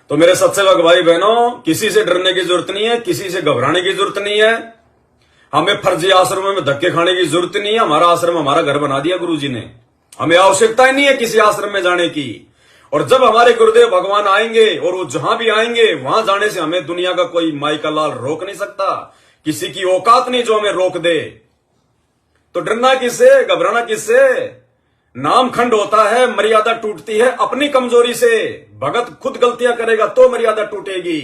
तो मेरे सत्सेवक भाई बहनों, किसी से डरने की जरूरत नहीं है, किसी से घबराने की जरूरत नहीं है। हमें फर्जी आश्रमों में धक्के खाने की जरूरत नहीं है। हमारा आश्रम हमारा घर बना दिया गुरुजी ने, हमें आवश्यकता ही नहीं है किसी आश्रम में जाने की। और जब हमारे गुरुदेव भगवान आएंगे और वो जहां भी आएंगे वहां जाने से हमें दुनिया का कोई माई का लाल रोक नहीं सकता। किसी की औकात नहीं जो हमें रोक दे। तो डरना किससे, घबराना किससे? नाम खंड होता है, मर्यादा टूटती है अपनी कमजोरी से। भगत खुद गलतियां करेगा तो मर्यादा टूटेगी।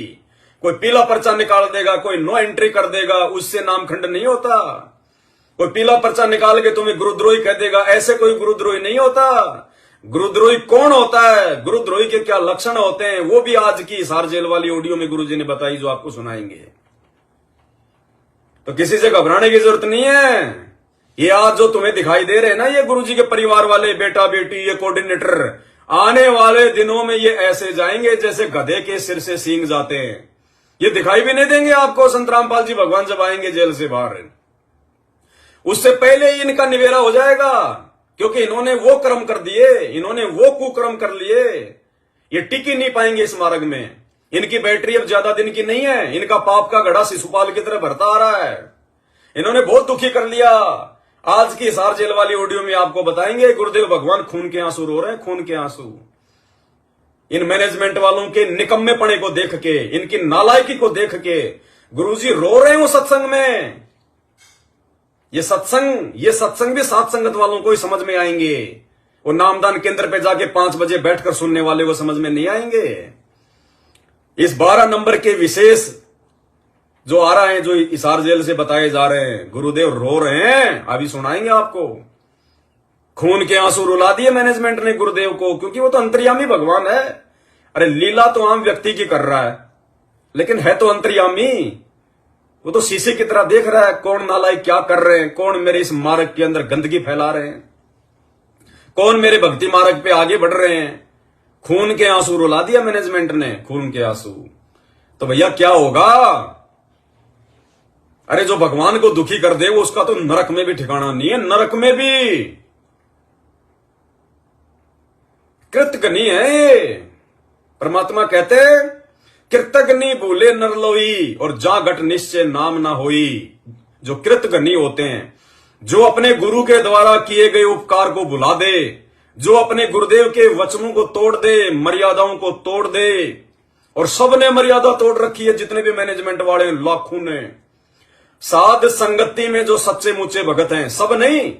कोई पीला पर्चा निकाल देगा, कोई नो एंट्री कर देगा, उससे नाम खंड नहीं होता। कोई पीला पर्चा निकाल के तुम्हें गुरुद्रोही कह देगा, ऐसे कोई गुरुद्रोही नहीं होता। गुरुद्रोही कौन होता है, गुरुद्रोही के क्या लक्षण होते हैं, वो भी आज की हिसार जेल वाली ऑडियो में गुरुजी ने बताई, जो आपको सुनाएंगे। तो किसी से घबराने की जरूरत नहीं है। ये आज जो तुम्हें दिखाई दे रहे हैं ना, ये गुरुजी के परिवार वाले, बेटा बेटी, ये कोऑर्डिनेटर, आने वाले दिनों में ये ऐसे जाएंगे जैसे गधे के सिर से सींग जाते हैं। ये दिखाई भी नहीं देंगे आपको। संत रामपाल जी भगवान जब आएंगे जेल से बाहर, उससे पहले ही इनका निवेरा हो जाएगा, क्योंकि इन्होंने वो कर्म कर दिए, इन्होंने वो कुकर्म कर लिए। ये टिक ही नहीं पाएंगे इस मार्ग में। इनकी बैटरी अब ज्यादा दिन की नहीं है। इनका पाप का घड़ा शिशुपाल की तरह भरता आ रहा है। इन्होंने बहुत दुखी कर लिया। आज की हिसार जेल वाली ऑडियो में आपको बताएंगे गुरुदेव भगवान खून के आंसू रो रहे हैं, खून के आंसू। इन मैनेजमेंट वालों के निकम्मेपने को देख के, इनकी नालायकी को देख के गुरुजी रो रहे हो सत्संग में। ये सत्संग भी सात संगत वालों को ही समझ में आएंगे। वो नामदान केंद्र पे जाके 5 बजे बैठकर सुनने वाले को समझ में नहीं आएंगे। इस 12 नंबर के विशेष जो आ रहा है, जो हिसार जेल से बताए जा रहे हैं, गुरुदेव रो रहे हैं, अभी सुनाएंगे आपको। खून के आंसू रुला दिए मैनेजमेंट ने गुरुदेव को, क्योंकि वो तो अंतर्यामी भगवान है। अरे लीला तो आम व्यक्ति की कर रहा है, लेकिन है तो अंतर्यामी। वो तो शीशे की तरह देख रहा है, कौन नालायक क्या कर रहे हैं, कौन मेरे इस मार्ग के अंदर गंदगी फैला रहे हैं, कौन मेरे भक्ति मार्ग पे आगे बढ़ रहे हैं। खून के आंसू रुला दिया मैनेजमेंट ने, खून के आंसू। तो भैया क्या होगा? अरे जो भगवान को दुखी कर दे, वो उसका तो नरक में भी ठिकाना नहीं है। नरक में भी कृतघ्नि है ये। परमात्मा कहते, कृतघ्नि भूले नर लोई, और जा घट निश्चय नाम ना होई। जो कृतघ्नि होते हैं, जो अपने गुरु के द्वारा किए गए उपकार को भुला दे, जो अपने गुरुदेव के वचनों को तोड़ दे, मर्यादाओं को तोड़ दे। और सबने मर्यादा तोड़ रखी है, जितने भी मैनेजमेंट वाले लाखों ने। साध संगति में जो सच्चे मुच्चे भगत हैं, सब नहीं,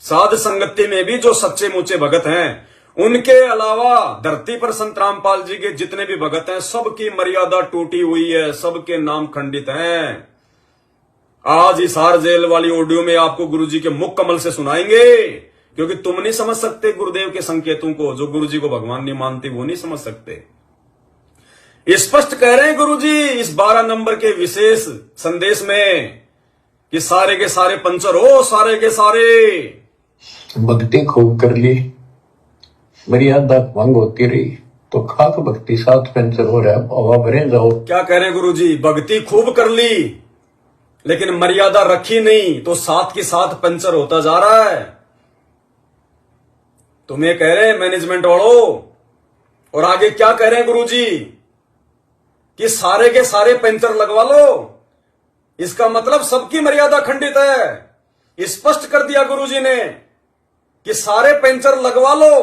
साध संगति में भी जो सच्चे मुच्चे भगत हैं, उनके अलावा धरती पर संत रामपाल जी के जितने भी भगत हैं, सबकी मर्यादा टूटी हुई है, सबके नाम खंडित हैं। आज हिसार जेल वाली ऑडियो में आपको गुरुजी के मुख कमल से सुनाएंगे, क्योंकि तुम नहीं समझ सकते गुरुदेव के संकेतों को। जो गुरुजी को भगवान नहीं मानते वो नहीं समझ सकते। स्पष्ट कह रहे हैं गुरुजी इस 12 नंबर के विशेष संदेश में कि सारे के सारे पंचर हो, सारे के सारे। भक्ति खूब कर ली, मर्यादा भंग होती रही, तो खाक भक्ति साथ पंचर हो रहा है, हवा भरे जाओ। क्या कह रहे हैं गुरुजी? भक्ति खूब कर ली, लेकिन मर्यादा रखी नहीं, तो साथ के साथ पंचर होता जा रहा है। तुम्हें कह रहे हैं मैनेजमेंट वालों। और आगे क्या कह रहे हैं गुरुजी? कि सारे के सारे पंचर लगवा लो। इसका मतलब सबकी मर्यादा खंडित है। स्पष्ट कर दिया गुरुजी ने कि सारे पंचर लगवा लो।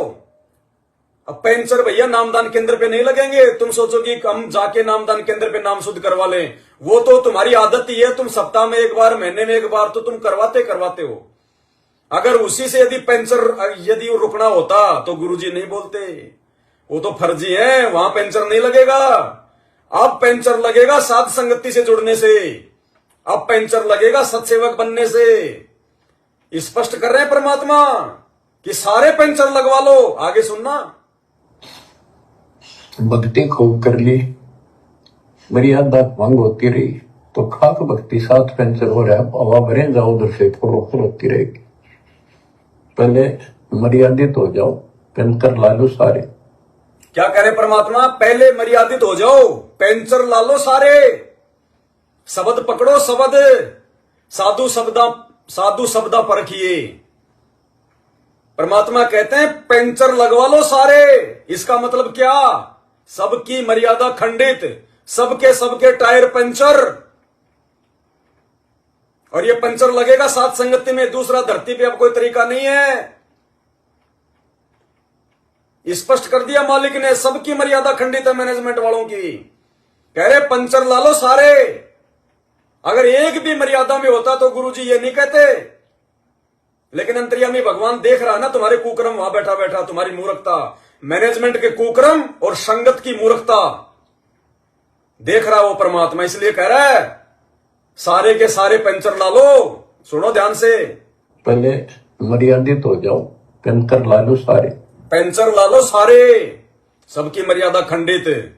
अब पंचर भैया नामदान केंद्र पे नहीं लगेंगे। तुम सोचो कि हम जाके नामदान केंद्र पे नाम शुद्ध करवा लें, वो तो तुम्हारी आदत ही है। तुम सप्ताह में एक बार, महीने में एक बार तो तुम करवाते हो। अगर उसी से यदि पंचर यदि रुकना होता तो गुरुजी नहीं बोलते। वो तो फर्जी है, वहां पंचर नहीं लगेगा। अब पंचर लगेगा साध संगति से जुड़ने से, अब पंचर लगेगा सत्सेवक बनने से। स्पष्ट कर रहे हैं परमात्मा कि सारे पंचर लगवा लो। आगे सुनना। भक्ति खूब कर ली, मर्यादा भंग होती रही, तो खाक भक्ति साथ पंचर हो रहा है, हवा भरे जाओ, उधर से होती रहेगी। पहले मर्यादित हो जाओ, पंचर ला लो सारे। क्या कह रहे परमात्मा? पहले मर्यादित हो जाओ, पेंचर ला लो सारे। शब्द पकड़ो, शब्द साधु शब्दा परखिए। परमात्मा कहते हैं पेंचर लगवा लो सारे। इसका मतलब क्या? सबकी मर्यादा खंडित, सबके सबके टायर पंचर। और ये पंचर लगेगा सात संगति में, दूसरा धरती पे अब कोई तरीका नहीं है। स्पष्ट कर दिया मालिक ने, सबकी मर्यादा खंडित है मैनेजमेंट वालों की। कह रहे पंचर ला लो सारे। अगर एक भी मर्यादा में होता तो गुरुजी ये नहीं कहते, लेकिन अंतर्यामी भगवान देख रहा है ना तुम्हारे कुकर्म, वहां बैठा बैठा तुम्हारी मूर्खता, मैनेजमेंट के कुकर्म और संगत की मूर्खता देख रहा वो परमात्मा, इसलिए कह रहा है सारे के सारे पंचर ला लो। सुनो ध्यान से, पहले मर्यादित हो जाओ, पंचर ला लो सारे। पंचर ला लो सारे, सबकी मर्यादा खंडित।